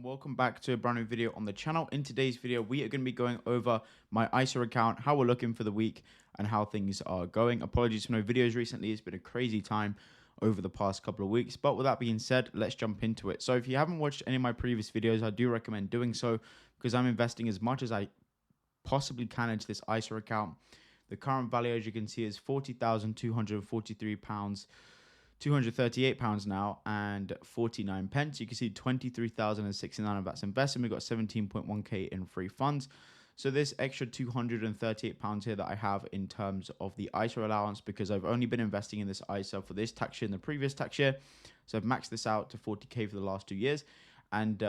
welcome back to a brand new video on the channel. In today's video, we are going to be going over my ISA account, how we're looking for the week, and how things are going. Apologies for no videos recently. It's been a crazy time over the past couple of weeks. But with that being said, let's jump into it. So if you haven't watched any of my previous videos, I do recommend doing so because I'm investing as much as I possibly can into this ISA account. The current value, as you can see, is £40,243. £238 now and 49 pence. You can see 23,069 of that's investment. We've got 17.1k in free funds. So this extra £238 here that I have in terms of the ISA allowance, because I've only been investing in this ISA for this tax year and the previous tax year. So I've maxed this out to 40k for the last 2 years. And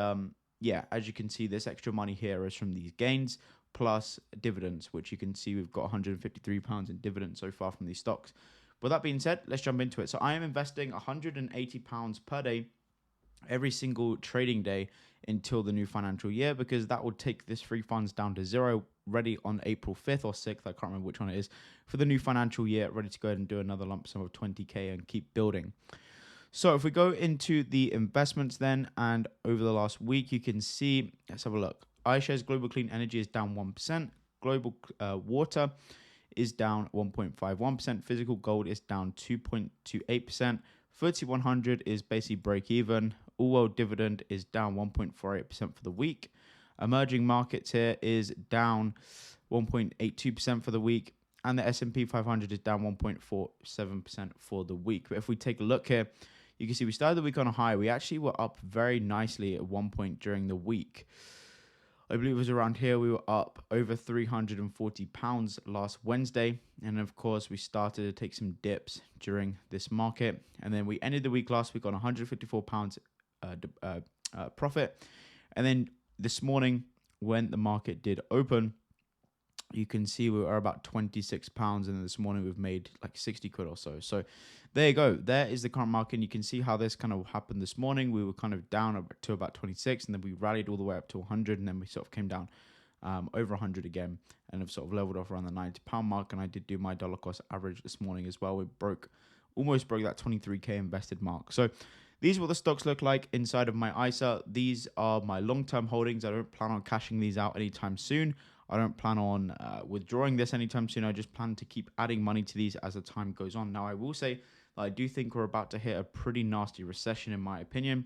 yeah, as you can see, this extra money here is from these gains plus dividends, which you can see we've got £153 in dividends so far from these stocks. With that being said, let's jump into it. So I am investing £180 per day every single trading day until the new financial year, because that will take this free funds down to zero, ready on April 5th or 6th. I can't remember which one it is, for the new financial year, ready to go ahead and do another lump sum of 20k and keep building. So if we go into the investments then, and over the last week, you can see, let's have a look. iShares Global Clean Energy is down 1%. Global Water is down 1.51%. Physical gold is down 2.28%. FTSE 100 is basically break even. All world dividend is down 1.48% for the week. Emerging markets here is down 1.82% for the week. And the S&P 500 is down 1.47% for the week. But if we take a look here, you can see we started the week on a high. We actually were up very nicely at one point during the week. I believe it was around here. We were up over £340 last Wednesday. And of course, we started to take some dips during this market. And then we ended the week last week on £154 profit. And then this morning, when the market did open, you can see we were about £26. And this morning we've made like 60 quid or so. So there you go. There is the current market. And you can see how this kind of happened this morning. We were kind of down to about 26, and then we rallied all the way up to 100, and then we sort of came down over 100 again, and have sort of leveled off around the £90 mark. And I did do my dollar cost average this morning as well. We almost broke that 23k invested mark. So these are what the stocks look like inside of my ISA. These are my long-term holdings. I don't plan on cashing these out anytime soon. I don't plan on withdrawing this anytime soon. I just plan to keep adding money to these as the time goes on. Now, I will say that I do think we're about to hit a pretty nasty recession, in my opinion,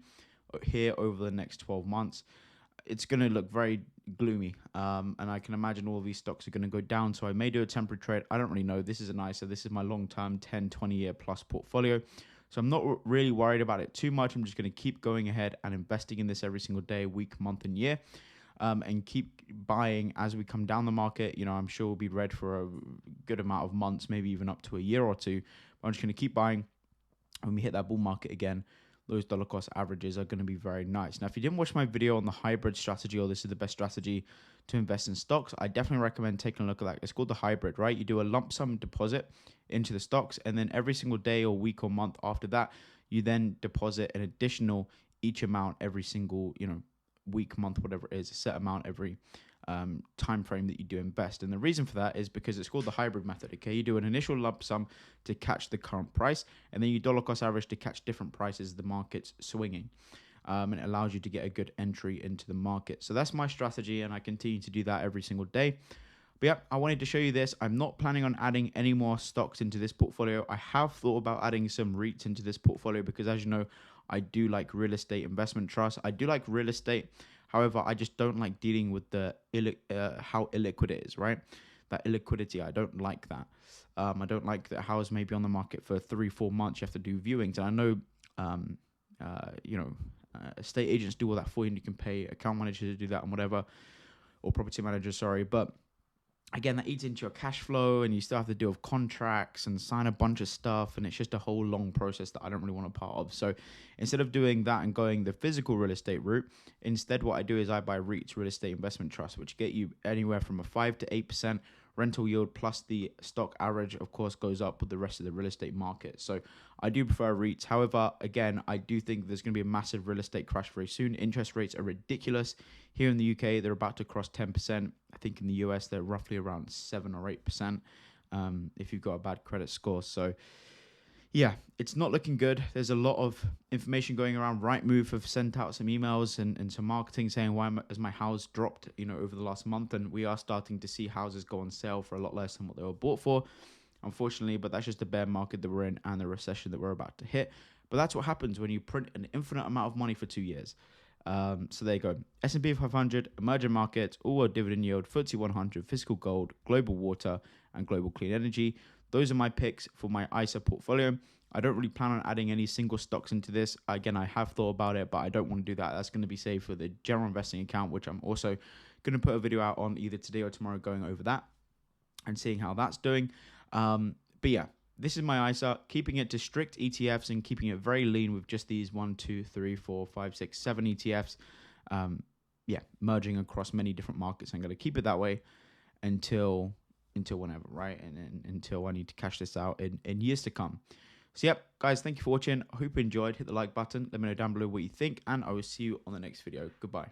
here over the next 12 months. It's going to look very gloomy, and I can imagine all of these stocks are going to go down. So I may do a temporary trade. I don't really know. This is an ISA. This is my long-term 10, 20-year plus portfolio. So I'm not really worried about it too much. I'm just going to keep going ahead and investing in this every single day, week, month, and year. And keep buying as we come down the market. You know, I'm sure we'll be red for a good amount of months, maybe even up to a year or two. But I'm just going to keep buying. When we hit that bull market again, those dollar cost averages are going to be very nice. Now, if you didn't watch my video on the hybrid strategy, or this is the best strategy to invest in stocks, I definitely recommend taking a look at that. It's called the hybrid, right? You do a lump sum deposit into the stocks, and then every single day or week or month after that, you then deposit an additional each amount every single, week, month, whatever it is, a set amount every time frame that you do invest. And the reason for that is because it's called the hybrid method. Okay, you do an initial lump sum to catch the current price, and then you dollar cost average to catch different prices the market's swinging. And it allows you to get a good entry into the market. So that's my strategy, and I continue to do that every single day. But yeah, I wanted to show you this. I'm not planning on adding any more stocks into this portfolio. I have thought about adding some REITs into this portfolio because, as you know, I do like real estate investment trusts. I do like real estate. However, I just don't like dealing with the how illiquid it is, right? That illiquidity, I don't like that. I don't like that how it's maybe on the market for 3-4 months. You have to do viewings. And I know, estate agents do all that for you, and you can pay account managers to do that and whatever, or property managers, sorry. But again, that eats into your cash flow, and you still have to deal with contracts and sign a bunch of stuff, and it's just a whole long process that I don't really want a part of. So instead of doing that and going the physical real estate route, instead what I do is I buy REITs, real estate investment trusts, which get you anywhere from a 5 to 8% rental yield, plus the stock average, of course, goes up with the rest of the real estate market. So I do prefer REITs. However, again, I do think there's going to be a massive real estate crash very soon. Interest rates are ridiculous. Here in the UK, they're about to cross 10%. I think in the US, they're roughly around 7 or 8%, if you've got a bad credit score. So Yeah, it's not looking good. There's a lot of information going around. Rightmove have sent out some emails and some marketing saying has my house dropped, over the last month, and we are starting to see houses go on sale for a lot less than what they were bought for, unfortunately. But that's just the bear market that we're in and the recession that we're about to hit. But that's what happens when you print an infinite amount of money for 2 years. So there you go. S&P 500, emerging markets, all world dividend yield, FTSE 100, physical gold, global water, and global clean energy. Those are my picks for my ISA portfolio. I don't really plan on adding any single stocks into this. Again, I have thought about it, but I don't want to do that. That's going to be saved for the general investing account, which I'm also going to put a video out on either today or tomorrow going over that and seeing how that's doing. But yeah, this is my ISA, keeping it to strict ETFs and keeping it very lean with just these 1, 2, 3, 4, 5, 6, 7 ETFs. Merging across many different markets. I'm going to keep it that way until whenever, right? And until I need to cash this out in years to come. So yep, guys, thank you for watching. I hope you enjoyed. Hit the like button. Let me know down below what you think, and I will see you on the next video. Goodbye.